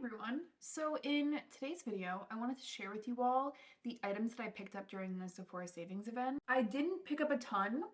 Everyone. So in today's video, I wanted to share with you all the items that I picked up during the Sephora Savings event. I didn't pick up a ton.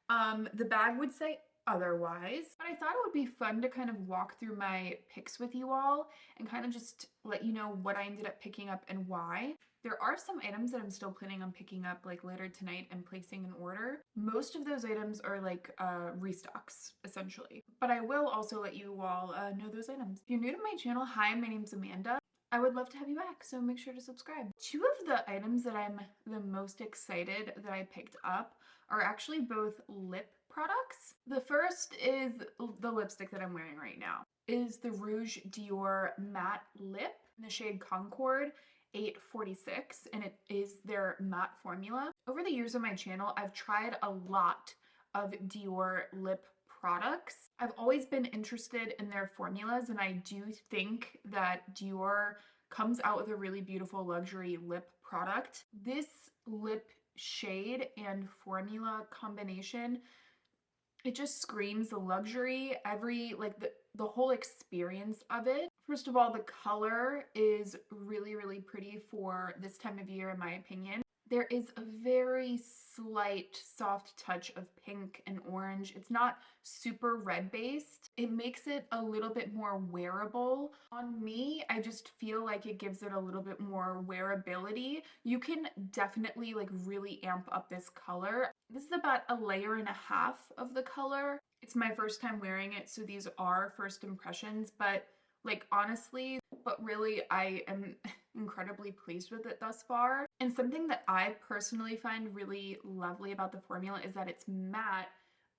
The bag would say otherwise, but I thought it would be fun to kind of walk through my picks with you all and kind of just let you know what I ended up picking up and why. There are some items that I'm still planning on picking up like later tonight and placing an order. Most of those items are like restocks essentially, but I will also let you all know those items. If you're new to my channel, hi, my name's Amanda. I would love to have you back, so make sure to subscribe. Two of the items that I'm the most excited that I picked up are actually both lip products. The first is the lipstick that I'm wearing right now. It is the Rouge Dior Matte Lip in the shade Concord 846, and it is their matte formula. Over the years on my channel, I've tried a lot of Dior lip products. I've always been interested in their formulas, and I do think that Dior comes out with a really beautiful luxury lip product. This lip shade and formula combination, it just screams luxury. The whole experience of it. First of all, the color is really pretty for this time of year in my opinion. There is a very slight soft touch of pink and orange. It's not super red based. It makes it a little bit more wearable. On me, I just feel like it gives it a little bit more wearability. You can definitely like really amp up this color. This is about a layer and a half of the color. It's my first time wearing it, so these are first impressions, but really I am incredibly pleased with it thus far. And something that I personally find really lovely about the formula is that it's matte,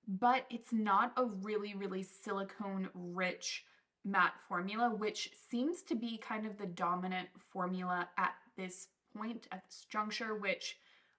but it's not a really silicone rich matte formula, which seems to be kind of the dominant formula at this point, at this juncture, which,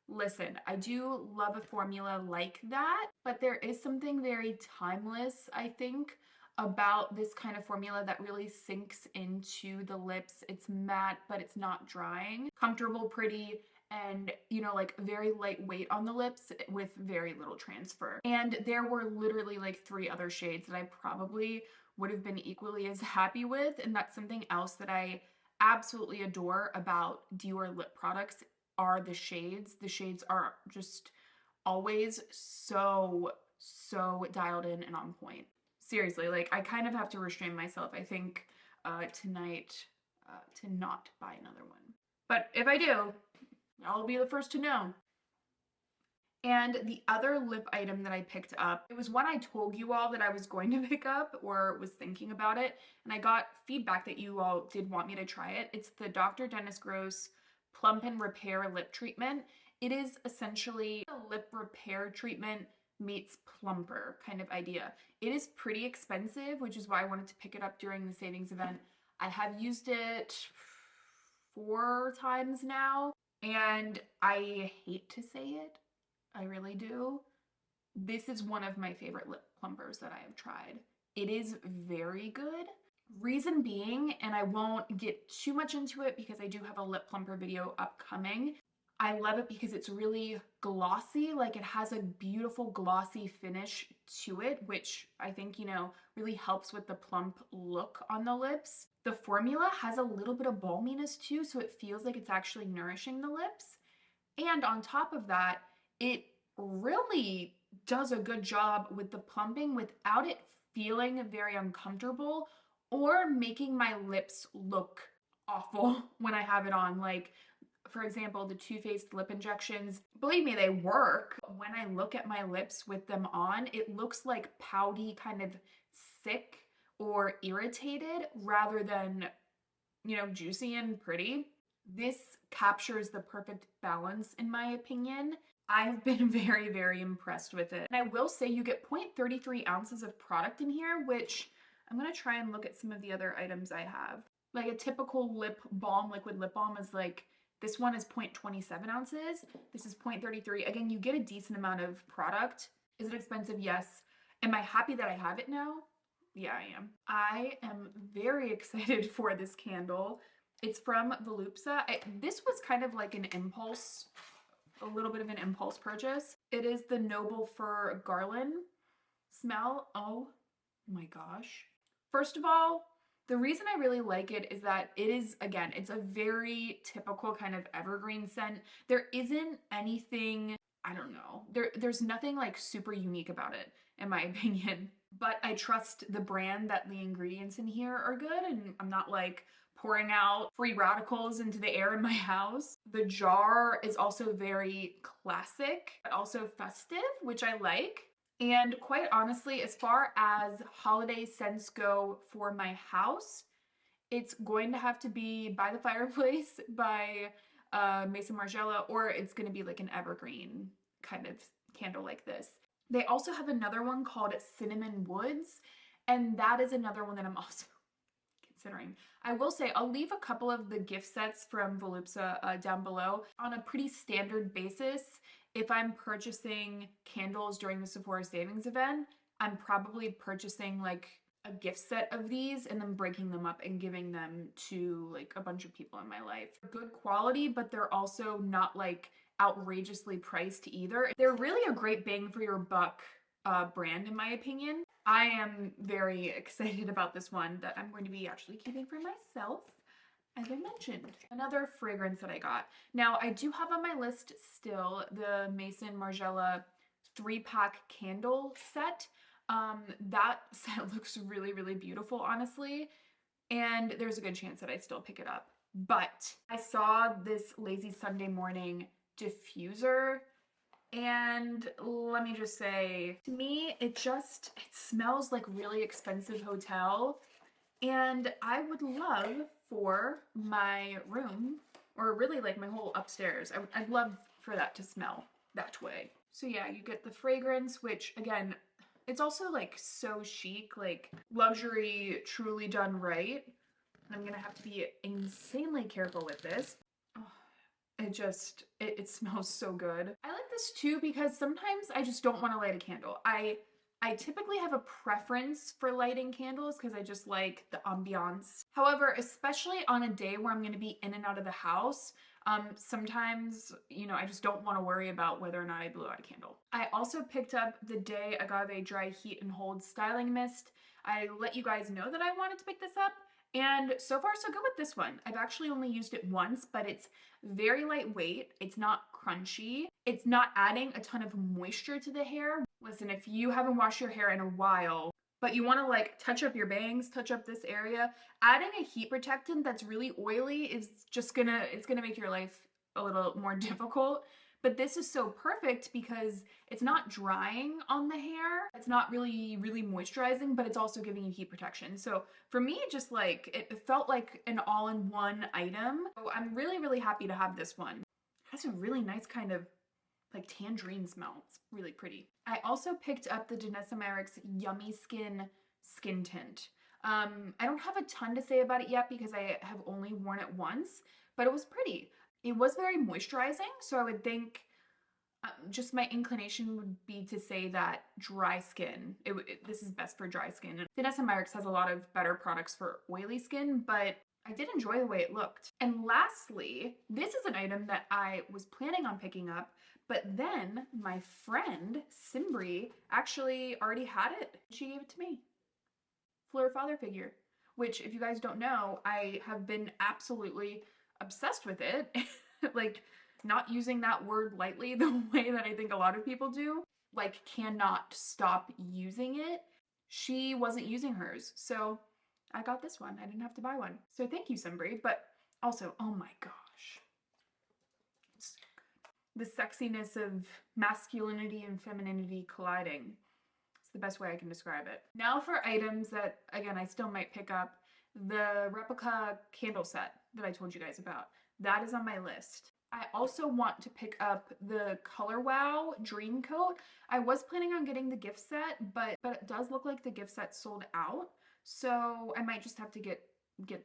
listen, I do love a formula like that, but there is something very timeless, I think, about this kind of formula that really sinks into the lips. It's matte, but it's not drying. Comfortable, pretty, and like very lightweight on the lips with very little transfer. And there were literally like 3 other shades that I probably would have been equally as happy with, and that's something else that I absolutely adore about Dior lip products are the shades. The shades are just always so dialed in and on point. Seriously, like I kind of have to restrain myself, I think, tonight to not buy another one. But if I do, I'll be the first to know. And the other lip item that I picked up, it was one I told you all that I was going to pick up or was thinking about it, and I got feedback that you all did want me to try it. It's the Dr. Dennis Gross Plump and Repair Lip Treatment. It is essentially a lip repair treatment meets plumper kind of idea. It is pretty expensive, which is why I wanted to pick it up during the savings event. I have used it 4 times now, and I hate to say it, I really do. This is one of my favorite lip plumpers that I have tried. It is very good. Reason being, and I won't get too much into it because I do have a lip plumper video upcoming, I love it because it's really glossy, like it has a beautiful glossy finish to it, which I think, really helps with the plump look on the lips. The formula has a little bit of balminess too, so it feels like it's actually nourishing the lips. And on top of that, it really does a good job with the plumping without it feeling very uncomfortable or making my lips look awful when I have it on. Like, for example, the Too Faced lip injections, believe me, they work. When I look at my lips with them on, it looks like pouty, kind of sick or irritated rather than, juicy and pretty. This captures the perfect balance in my opinion. I've been very impressed with it. And I will say you get 0.33 ounces of product in here, which I'm gonna try and look at some of the other items I have. Like a typical lip balm, liquid lip balm is like, this one is 0.27 ounces. This is 0.33. Again, you get a decent amount of product. Is it expensive? Yes. Am I happy that I have it now? Yeah, I am. I am very excited for this candle. It's from Volupsa. This was kind of like an impulse, a little bit of an impulse purchase. It is the Noble Fir Garland smell. Oh my gosh. First of all, The reason I really like it is that it is, again, it's a very typical kind of evergreen scent. There isn't anything, I don't know, there's nothing like super unique about it, in my opinion. But I trust the brand that the ingredients in here are good, and I'm not like pouring out free radicals into the air in my house. The jar is also very classic, but also festive, which I like. And quite honestly, as far as holiday scents go for my house, it's going to have to be By the Fireplace by Mason Margiela, or it's going to be like an evergreen kind of candle like this. They also have another one called Cinnamon Woods, and that is another one that I'm also considering. I will say I'll leave a couple of the gift sets from Volupsa down below on a pretty standard basis. If I'm purchasing candles during the Sephora Savings Event, I'm probably purchasing like a gift set of these and then breaking them up and giving them to like a bunch of people in my life. Good quality, but they're also not like outrageously priced either. They're really a great bang for your buck brand, in my opinion. I am very excited about this one that I'm going to be actually keeping for myself, as I mentioned. Another fragrance that I got. Now, I do have on my list still the Mason Margiela 3-pack candle set. That set looks really, really beautiful, honestly, and there's a good chance that I still pick it up. But I saw this Lazy Sunday Morning diffuser, and let me just say, to me, it smells like really expensive hotel, and I would love for my room, or really like my whole upstairs, I'd love for that to smell that way. So yeah, you get the fragrance, which again, it's also like so chic, like luxury truly done right. I'm gonna have to be insanely careful with this. It smells so good. I like this too because sometimes I just don't want to light a candle. I typically have a preference for lighting candles because I just like the ambiance. However, especially on a day where I'm going to be in and out of the house, sometimes, you know, I just don't want to worry about whether or not I blew out a candle. I also picked up the Day Agave Dry Heat and Hold Styling Mist. I let you guys know that I wanted to pick this up, and so far so good with this one. I've actually only used it once, but it's very lightweight. It's not crunchy. It's not adding a ton of moisture to the hair. Listen, if you haven't washed your hair in a while, but you want to like touch up your bangs, touch up this area, adding a heat protectant that's really oily is just it's gonna make your life a little more difficult. But this is so perfect because it's not drying on the hair. It's not really moisturizing, but it's also giving you heat protection. So for me, just like, it felt like an all-in-one item. So I'm really happy to have this one. It has a really nice kind of like tangerine smell. It's really pretty. I also picked up the Danessa Meyrick's Yummy Skin Skin Tint. I don't have a ton to say about it yet because I have only worn it once, but it was pretty. It was very moisturizing, so I would think just my inclination would be to say that dry skin, this is best for dry skin. Danessa Meyrick's has a lot of better products for oily skin, but I did enjoy the way it looked. And lastly, this is an item that I was planning on picking up, but then my friend, Simbri, actually already had it. She gave it to me. Fleur Father figure, which if you guys don't know, I have been absolutely obsessed with it. Like, not using that word lightly the way that I think a lot of people do. Like, cannot stop using it. She wasn't using hers, so I got this one. I didn't have to buy one. So thank you, Simbri. But also, oh my gosh. It's so good. The sexiness of masculinity and femininity colliding. It's the best way I can describe it. Now for items that, again, I still might pick up. The replica candle set that I told you guys about. That is on my list. I also want to pick up the Color Wow Dream Coat. I was planning on getting the gift set, but it does look like the gift set sold out. So I might just have to get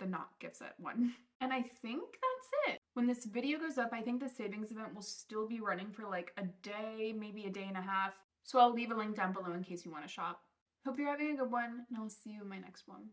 the not gift set one. And I think that's it. When this video goes up, I think the savings event will still be running for like a day, maybe a day and a half. So I'll leave a link down below in case you want to shop. Hope you're having a good one, and I'll see you in my next one.